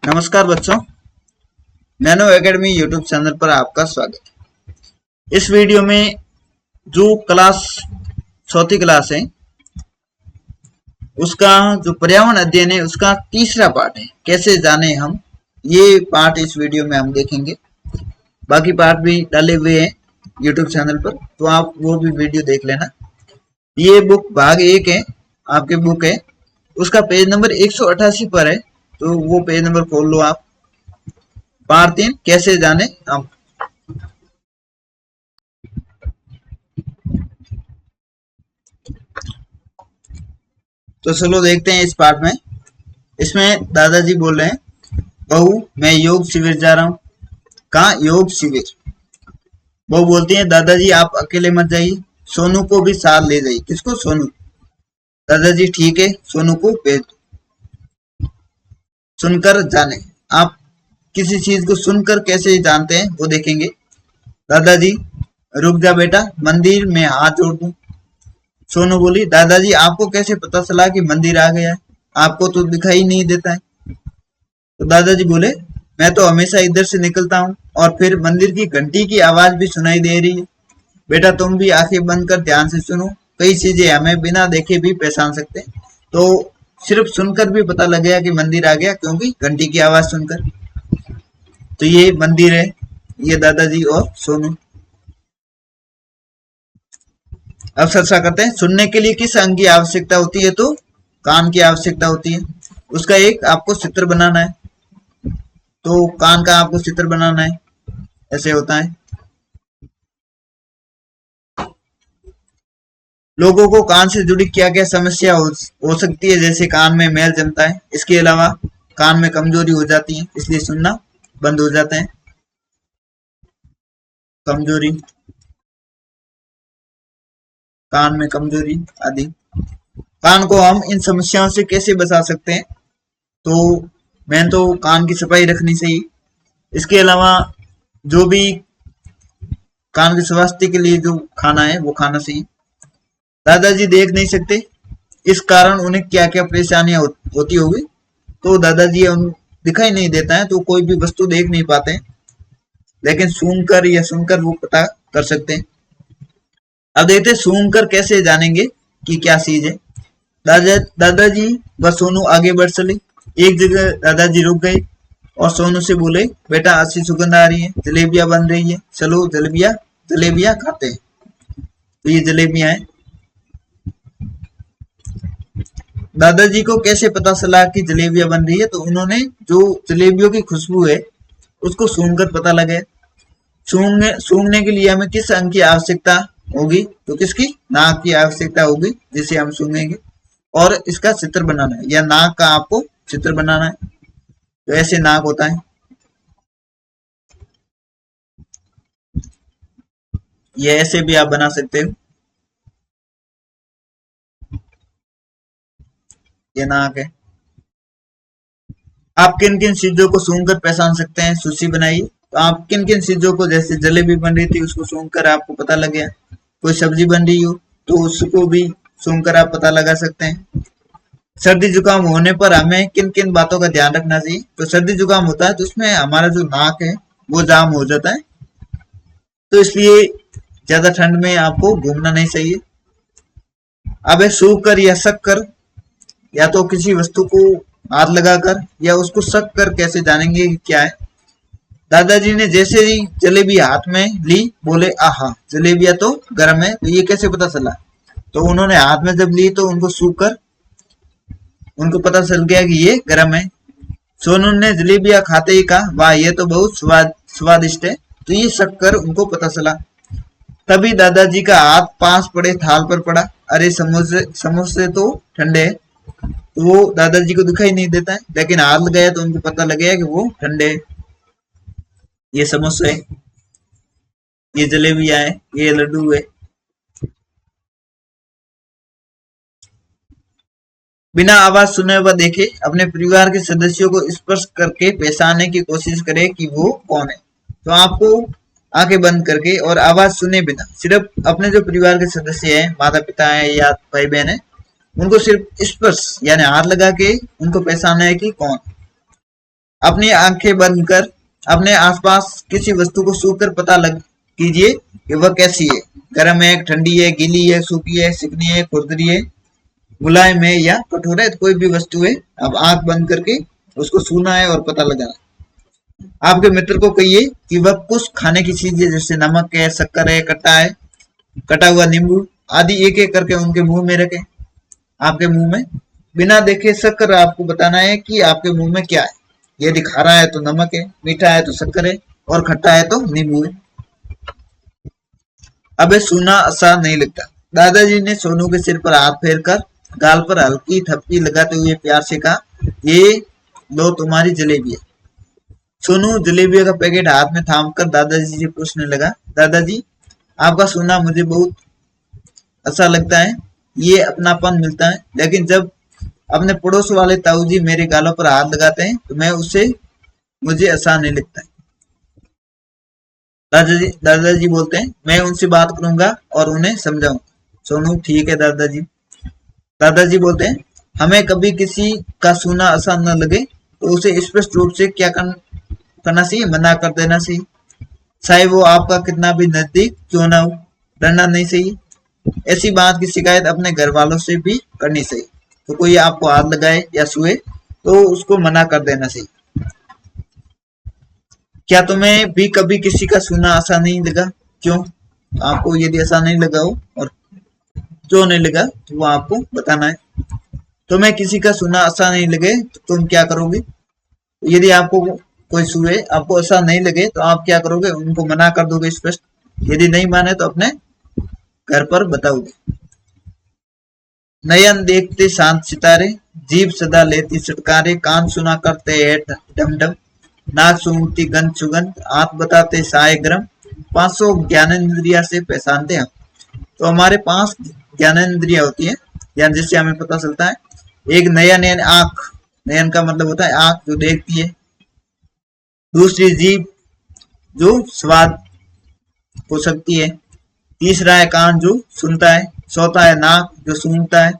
नमस्कार बच्चों, nano academy YouTube channel पर आपका स्वागत है। इस वीडियो में जो क्लास चौथी क्लास है उसका जो पर्यावरण अध्ययन है उसका तीसरा पार्ट है, कैसे जाने हम। ये पार्ट इस वीडियो में हम देखेंगे। बाकी पार्ट भी डाले हुए हैं यूट्यूब चैनल पर, तो आप वो भी वीडियो देख लेना। ये बुक भाग 1 है, आपके बुक है, उसका पेज नंबर 188 पर है, तो वो पेज नंबर खोल लो आप। पार्ट 3 कैसे जाने हम। तो चलो देखते हैं इस पार्ट में। इसमें दादाजी बोल रहे हैं, बहू मैं योग शिविर जा रहा हूँ। कहाँ? योग शिविर। बहू बोलती है, दादाजी आप अकेले मत जाइए, सोनू को भी साथ ले जाइए। किसको? सोनू। दादाजी ठीक है, सोनू को भेज दो। सुनकर जाने। आप किसी चीज को सुनकर कैसे जानते हैं वो देखेंगे। दादाजी रुक जा बेटा, मंदिर में हाथ जोड़ दूं। सोनू बोली, दादाजी आपको कैसे पता चला कि मंदिर आ गया है? आपको तो दिखाई नहीं देता है। तो दादाजी बोले, मैं तो हमेशा इधर से निकलता हूँ और फिर मंदिर की घंटी की आवाज भी सुनाई दे रही है। बेटा तुम भी आंखें बंद कर ध्यान से सुनो, कई चीजें हमें बिना देखे भी पहचान सकते हैं। तो सिर्फ सुनकर भी पता लग गया कि मंदिर आ गया, क्योंकि घंटी की आवाज सुनकर। तो ये मंदिर है, ये दादाजी और सोनू। अब चर्चा करते हैं, सुनने के लिए किस अंग की आवश्यकता होती है? तो कान की आवश्यकता होती है। उसका एक आपको चित्र बनाना है। तो कान का आपको चित्र बनाना है, ऐसे होता है। लोगों को कान से जुड़ी क्या क्या समस्या हो सकती है? जैसे कान में मैल जमता है, इसके अलावा कान में कमजोरी हो जाती है, इसलिए सुनना बंद हो जाता है। कमजोरी, कान में कमजोरी आदि। कान को हम इन समस्याओं से कैसे बचा सकते हैं? तो मैं तो कान की सफाई रखनी चाहिए। इसके अलावा जो भी कान के स्वास्थ्य के लिए जो खाना है वो खाना चाहिए। दादाजी देख नहीं सकते, इस कारण उन्हें क्या क्या परेशानियां होती होगी? तो दादाजी उन दिखाई नहीं देता है, तो कोई भी वस्तु देख नहीं पाते हैं, लेकिन सूंघकर या सुनकर वो पता कर सकते हैं। अब देखते हैं सूंघकर कैसे जानेंगे कि क्या चीज है। दादाजी व सोनू आगे बढ़ चले। एक जगह दादाजी रुक गए और सोनू से बोले, बेटा अच्छी सुगंध आ रही है, जलेबियां बन रही है, चलो जलेबियां खाते हैं। तो ये जलेबियां हैं। दादाजी को कैसे पता चला कि जलेबियां बन रही है? तो उन्होंने जो जलेबियों की खुशबू है उसको सूंघकर पता लगे। सूंघने के लिए हमें किस अंग की आवश्यकता होगी? तो किसकी? नाक की आवश्यकता होगी, जिसे हम सूंघेंगे। और इसका चित्र बनाना है, या नाक का आपको चित्र बनाना है। तो ऐसे नाक होता है, ये ऐसे भी आप बना सकते हो। ये नाक है। आप किन किन चीजों को सूंघकर पहचान सकते हैं? सूची बनाइए। तो आप किन किन चीजों को, जैसे जलेबी बन रही थी उसको सूंघकर आपको पता लग गया। कोई सब्जी बन रही हो तो उसको भी सूंघकर आप पता लगा सकते हैं। सर्दी जुकाम होने पर हमें किन किन बातों का ध्यान रखना चाहिए? तो सर्दी जुकाम होता है तो उसमें हमारा जो नाक है वो जाम हो जाता है, तो इसलिए ज्यादा ठंड में आपको घूमना नहीं चाहिए। अब सूख कर या सक कर, या तो किसी वस्तु को हाथ लगाकर या उसको सक कर कैसे जानेंगे कि क्या है? दादाजी ने जैसे ही जलेबी हाथ में ली, बोले आहा जलेबियां तो गर्म है। तो ये कैसे पता चला? तो उन्होंने हाथ में जब ली तो उनको सूख कर उनको पता चल गया कि ये गर्म है। सोनू ने जलेबियां खाते ही कहा, वाह ये तो बहुत स्वादिष्ट है। तो ये शक्कर उनको पता चला। तभी दादाजी का हाथ पास पड़े थाल पर पड़ा। अरे समोसे समोसे तो ठंडे है। तो वो दादाजी को दिखाई नहीं देता है, लेकिन हाथ गया तो उनको पता लग गया कि वो ठंडे है। ये समोसे है, ये जलेबियां है, ये लड्डू है। बिना आवाज सुने व देखे अपने परिवार के सदस्यों को स्पर्श करके पहचानने की कोशिश करें कि वो कौन है। तो आपको आंखें बंद करके और आवाज सुने बिना सिर्फ अपने जो परिवार के सदस्य हैं, माता पिता हैं या भाई बहन है, उनको सिर्फ स्पर्श यानी हाथ लगा के उनको पहचानना है कि कौन। अपनी आंखें बंद कर अपने आसपास किसी वस्तु को छू कर पता लग कीजिए कि वह कैसी है, गर्म है, ठंडी है, गीली है, सूखी है, चिकनी है, खुरदरी है, मुलायम है या कठोर है। कोई भी वस्तु है, अब आंख बंद करके उसको छूना है और पता लगाना है। आपके मित्र को कहिए कि वह कुछ खाने की चीज है, जैसे नमक है, शक्कर है, खट्टा है, कटा हुआ नींबू आदि एक एक करके उनके मुंह में रखें, आपके मुंह में। बिना देखे शक कर आपको बताना है कि आपके मुंह में क्या है। यदि खारा है तो नमक है, मीठा है तो शक्कर है और खट्टा है तो नींबू है। अबे सुना आसान नहीं लगता। दादाजी ने सोनू के सिर पर हाथ फेर कर गाल पर हल्की थपकी लगाते हुए प्यार से कहा, ये लो तुम्हारी जलेबी है। सोनू जलेबियों का पैकेट हाथ में थाम कर दादाजी से पूछने लगा, दादाजी आपका सुना मुझे बहुत अच्छा लगता है, ये अपनापन मिलता है, लेकिन जब अपने पड़ोस वाले ताऊ जी मेरे गालों पर हाथ लगाते हैं तो मुझे आसान नहीं लगता है। दादाजी बोलते हैं, मैं उनसे बात करूंगा और उन्हें समझाऊंगा। सोनू, ठीक है दादाजी। दादाजी बोलते हैं, हमें कभी किसी का सुनना आसान न लगे तो उसे स्पष्ट रूप से क्या करना चाहिए, मना कर देना चाहिए, चाहे वो आपका कितना भी नजदीक क्यों ना हो। डरना नहीं चाहिए। ऐसी बात की शिकायत अपने घर वालों से भी करनी चाहिए। तो कोई आपको हाथ लगाए या छुए तो उसको मना कर देना चाहिए। क्या तुम्हें भी कभी किसी का सुनना आसान नहीं लगा? क्यों? आपको यदि आसान नहीं लगा हो और क्यों नहीं लगा तो वो आपको बताना है। तुम्हें किसी का सुनना आसान नहीं लगे तो तुम क्या करोगे? यदि आपको कोई छुए, आपको आसान नहीं लगे तो आप क्या करोगे? उनको मना कर दोगे स्पष्ट। यदि नहीं माने तो अपने घर पर बताओगे। नयन देखते शांत सितारे, जीभ सदा लेती चटकारे, कान सुना करते है डम डम, नाक सूंघती गंध सुगंध, हाथ बताते साय गरम, 500 ज्ञानेन्द्रिया से पहचानते हम। तो हमारे 5 ज्ञानेन्द्रिया होती है, या जिससे हमें पता चलता है। एक नयन यानी आंख, नयन का मतलब होता है आंख जो देखती है। दूसरी जीभ जो स्वाद हो सकती है। तीसरा है कान जो सुनता है। चौथा है नाक जो सूंघता है।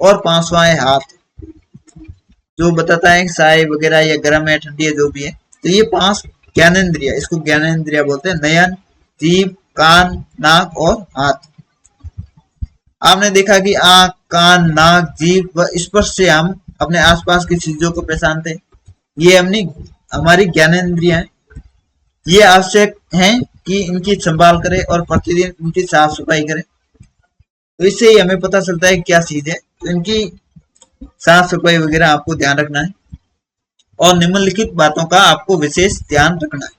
और 5वां है हाथ जो बताता है साय वगैरह या गर्म है, ठंडी है, जो भी है। तो ये 5 ज्ञानेन्द्रिया, इसको ज्ञानेन्द्रिया बोलते हैं। नयन, जीभ, कान, नाक और हाथ। आपने देखा कि आंख, कान, नाक, जीभ व स्पर्श से हम अपने आसपास की चीजों को पहचानते हैं। ये हमारी ज्ञानेन्द्रिया है। ये आवश्यक है कि इनकी संभाल करें और प्रतिदिन इनकी साफ सफाई करें। तो इससे ही हमें पता चलता है क्या चीज है। तो इनकी साफ सफाई वगैरह आपको ध्यान रखना है और निम्नलिखित बातों का आपको विशेष ध्यान रखना है।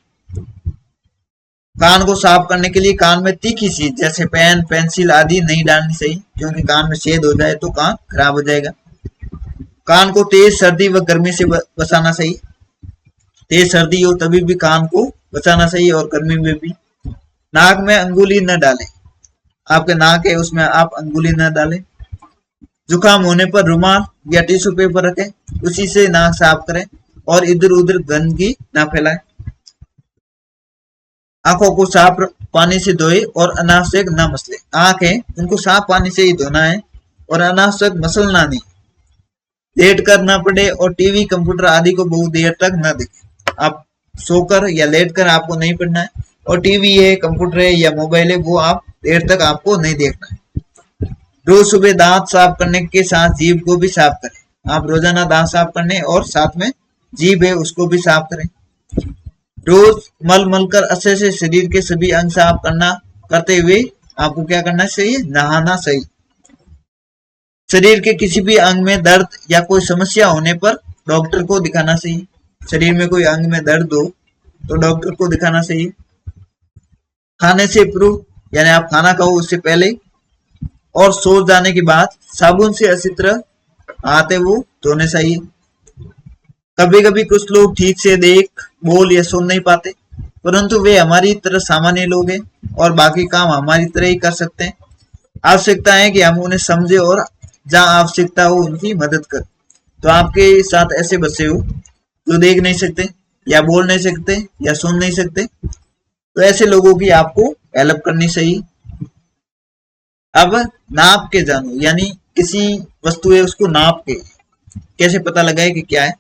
कान को साफ करने के लिए कान में तीखी चीज जैसे पेन, पेंसिल आदि नहीं डालनी चाहिए, क्योंकि कान में छेद हो जाए तो कान खराब हो जाएगा। कान को तेज सर्दी व गर्मी से बचाना चाहिए। तेज सर्दी हो तभी भी कान को बचाना चाहिए और गर्मी में भी। नाक में अंगुली न डालें। आपके नाक है उसमें आप अंगुली न डालें। जुकाम होने पर रुमाल या टिश्यू पेपर रखें, उसी से नाक साफ करें और इधर उधर गंदगी न फैलाएं। आंखों को साफ पानी से धोए और अनावश्यक न मसले। आंख है उनको साफ पानी से ही धोना है और अनावश्यक मसलना नहीं। लेट कर न पड़े और टीवी, कंप्यूटर आदि को बहुत देर तक न देखें। आप सोकर या लेट कर आपको नहीं पढ़ना है, और टीवी है, कंप्यूटर है या मोबाइल है वो आप देर तक आपको नहीं देखना है। रोज सुबह दांत साफ करने के साथ जीभ को भी साफ करें। आप रोजाना दांत साफ करने और साथ में जीभ है उसको भी साफ करें। रोज मल कर अच्छे से शरीर के सभी अंग साफ करते हुए आपको क्या करना चाहिए? नहाना चाहिए। शरीर के किसी भी अंग में दर्द या कोई समस्या होने पर डॉक्टर को दिखाना चाहिए। शरीर में कोई अंग में दर्द हो तो डॉक्टर को दिखाना चाहिए। खाने से पूर्व यानी आप खाना खाओ उससे पहले और सो जाने के बाद साबुन से अच्छी तरह हाथ है वो धोने चाहिए। कभी कभी कुछ लोग ठीक से देख, बोल या सुन नहीं पाते, परंतु वे हमारी तरह सामान्य लोग हैं और बाकी काम हमारी तरह ही कर सकते हैं। आवश्यकता है कि हम उन्हें समझे और जहाँ आवश्यकता हो उनकी मदद करें। तो आपके साथ ऐसे बच्चे हो जो देख नहीं सकते या बोल नहीं सकते या सुन नहीं सकते, तो ऐसे लोगों की आपको हेल्प करनी चाहिए। अब नाप के जानो, यानी किसी वस्तु है उसको नाप के कैसे पता लगाए कि क्या है।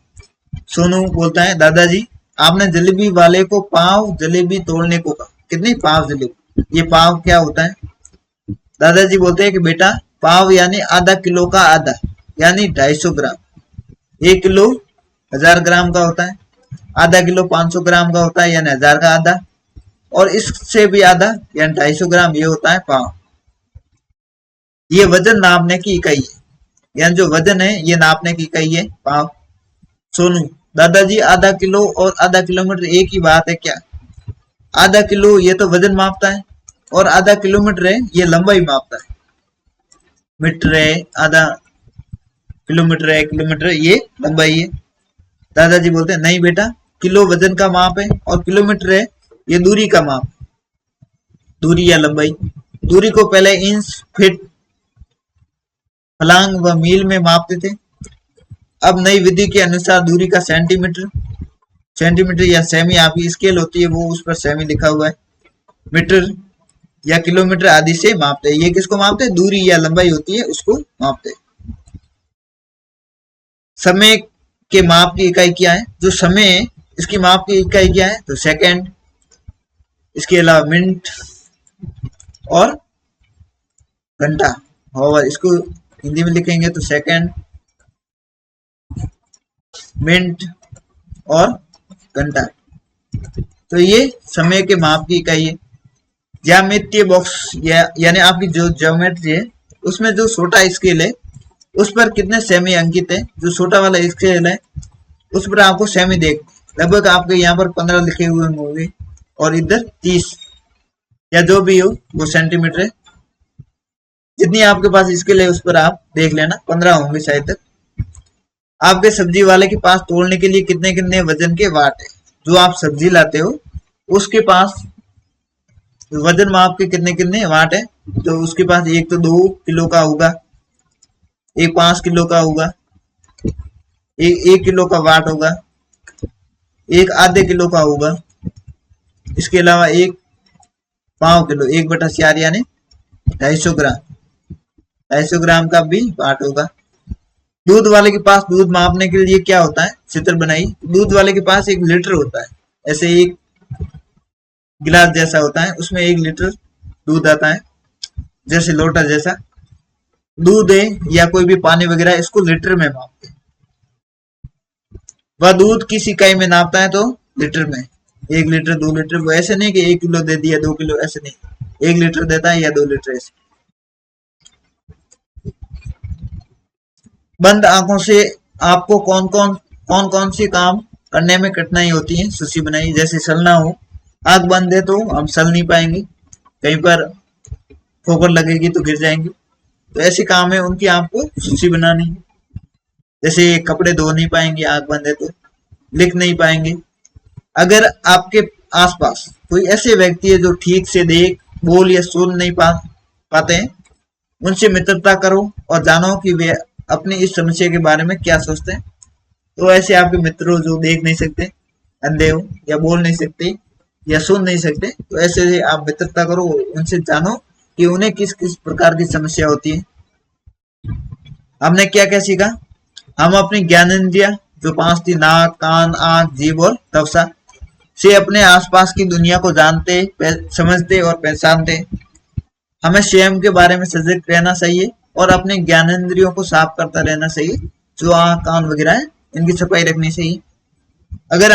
सोनू बोलता है, दादाजी आपने जलेबी वाले को पाव जलेबी तोड़ने को कहा, कितनी पाव जलेबी, ये पाव क्या होता है? दादाजी बोलते हैं कि बेटा पाव यानी आधा किलो का आधा, यानी 250 ग्राम। 1 किलो 1000 ग्राम का होता है, आधा किलो 500 ग्राम का होता है, यानी 1000 का आधा, और इससे भी आधा यानी 250 ग्राम, ये होता है पाव। ये वजन नापने की इकाई है, यानी जो वजन है ये नापने की इकाई है पाव। सोनू, दादाजी आधा किलो और आधा किलोमीटर एक ही बात है क्या? आधा किलो ये तो वजन मापता है, और आधा किलोमीटर है ये लंबाई मापता है। मीटर है, आधा किलोमीटर है, किलोमीटर ये लंबाई है। दादाजी बोलते हैं, नहीं बेटा, किलो वजन का माप है और किलोमीटर है ये दूरी का माप, दूरी या लंबाई। दूरी को पहले इंच, फीट, फलांग व मील में मापते थे। अब नई विधि के अनुसार दूरी का सेंटीमीटर, सेंटीमीटर या सेमी आपकी स्केल होती है, वो उस पर सेमी लिखा हुआ है, मीटर या किलोमीटर आदि से मापते हैं। ये किसको मापते हैं? दूरी या लंबाई होती है उसको मापते हैं। समय के माप की इकाई क्या है? जो समय है इसकी माप की इकाई क्या है? तो सेकंड, इसके अलावा मिनट और घंटा। और इसको हिंदी में लिखेंगे तो सेकंड, मिनट और घंटा। तो ये समय के माप की इकाई है। ज्यामितीय बॉक्स यानी आपकी जो ज्योमेट्री है उसमें जो छोटा स्केल है उस पर कितने सेमी अंकित है? जो छोटा वाला स्केल है उस पर आपको सेमी देख, लगभग आपके यहाँ पर 15 लिखे हुए होंगे और इधर 30 या जो भी हो वो सेंटीमीटर है। जितनी आपके पास स्केल है उस पर आप देख लेना, 15 होंगे शायद तक। आपके सब्जी वाले के पास तोलने के लिए कितने कितने वजन के वाट है? जो आप सब्जी लाते हो उसके पास वजन माप के कितने कितने वाट है? तो उसके पास एक तो 2 किलो का होगा, एक 5 किलो का होगा, एक 1 किलो का वाट होगा, एक आधे किलो का होगा, इसके अलावा एक 5 किलो, 1/4 यानी 250 ग्राम, 250 ग्राम का भी वाट होगा। दूध वाले के पास दूध मापने के लिए क्या होता है? चित्र बनाई। दूध वाले के पास 1 लीटर होता है, ऐसे एक गिलास जैसा होता है, उसमें 1 लीटर दूध आता है, जैसे लोटा जैसा दूध है या कोई भी पानी वगैरह, इसको लीटर में मापते हैं। वह दूध किस इकाई में नापता है? तो लीटर में। 1 लीटर 2 लीटर, वो ऐसे नहीं कि 1 किलो दे दिया 2 किलो, ऐसे नहीं, 1 लीटर देता है या 2 लीटर ऐसे। बंद आंखों से आपको कौन कौन सी काम करने में कठिनाई होती है? सूची बनाई। जैसे चलना हो, आंख बंद है तो हम चल नहीं पाएंगे, कहीं पर ठोकर लगेगी तो गिर जाएंगे, तो ऐसे काम है उनकी आपको सूची बनानी है। जैसे कपड़े धो नहीं पाएंगे आंख बंद है तो, लिख नहीं पाएंगे। अगर आपके आसपास कोई ऐसे व्यक्ति है जो ठीक से देख, बोल या सुन नहीं पाते हैं, उनसे मित्रता करो और जानो कि वे अपनी इस समस्या के बारे में क्या सोचते हैं। तो ऐसे आपके मित्र हो जो देख नहीं सकते, अंधे हो या बोल नहीं सकते या सुन नहीं सकते, तो ऐसे आप मित्रता करो, उनसे जानो कि उन्हें किस किस प्रकार की समस्या होती है। हमने क्या क्या सीखा? हम अपनी ज्ञानेंद्रिया जो 5 थी, नाक, कान, आंख, जीभ और त्वचा, से अपने आसपास की दुनिया को जानते, समझते और पहचानते। हमें स्वयं के बारे में सजग रहना चाहिए और अपने ज्ञानेंद्रियों को साफ करता रहना चाहिए। जो आंख, कान वगैरह है इनकी सफाई रखनी चाहिए। अगर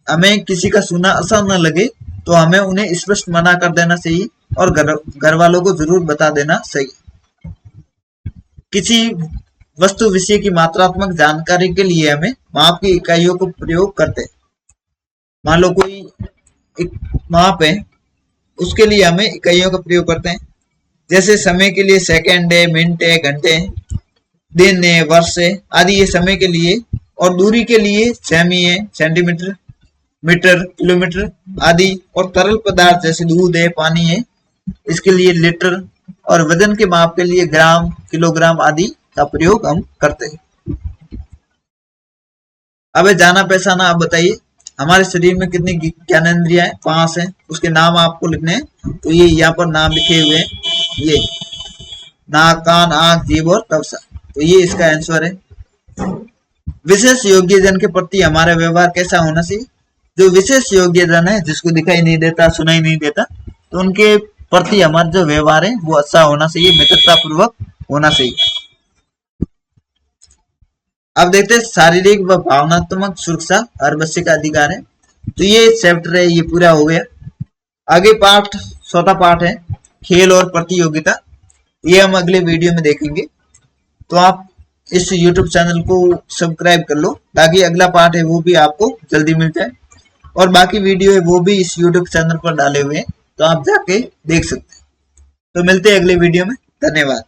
हमें किसी का सुना अच्छा न लगे तो हमें उन्हें स्पष्ट मना कर देना चाहिए और घर वालों को जरूर बता देना चाहिए। किसी वस्तु विषय की मात्रात्मक जानकारी के लिए हमें माप की इकाइयों को प्रयोग करते हैं। मान लो कोई एक माप है, उसके लिए हमें इकाइयों का प्रयोग करते हैं। जैसे समय के लिए सेकंड है, मिनट है, घंटे है, दिन है, वर्ष है आदि, ये समय के लिए। और दूरी के लिए सेमी है, सेंटीमीटर, मीटर, किलोमीटर आदि। और तरल पदार्थ जैसे दूध है, पानी है, इसके लिए लीटर। और वजन के माप के लिए ग्राम, किलोग्राम आदि का प्रयोग हम करते हैं। अब जाना पहचाना, आप बताइए हमारे शरीर में कितनी ज्ञानेंद्रियां हैं? 5 हैं, उसके नाम आपको लिखने हैं। तो ये यहाँ पर नाम लिखे हुए हैं, ये नाक, कान, आंख, जीभ और त्वचा। तो ये इसका आंसर है। विशेष योग्य जन के प्रति हमारा व्यवहार कैसा होना चाहिए? जो विशेष योग्य जन है, जिसको दिखाई नहीं देता, सुनाई नहीं देता, तो उनके प्रति हमारा जो व्यवहार है वो अच्छा होना चाहिए, मित्रता पूर्वक होना चाहिए। अब देखते हैं शारीरिक व भावनात्मक सुरक्षा आवश्यक अधिकार है। तो ये चैप्टर है, ये पूरा हो गया। आगे पार्ट, चौथा पार्ट है खेल और प्रतियोगिता। ये हम अगले वीडियो में देखेंगे। तो आप इस YouTube चैनल को सब्सक्राइब कर लो ताकि अगला पार्ट है वो भी आपको जल्दी मिल जाए, और बाकी वीडियो है वो भी इस YouTube चैनल पर डाले हुए हैं, तो आप जाके देख सकते हैं। तो मिलते हैं अगले वीडियो में। धन्यवाद।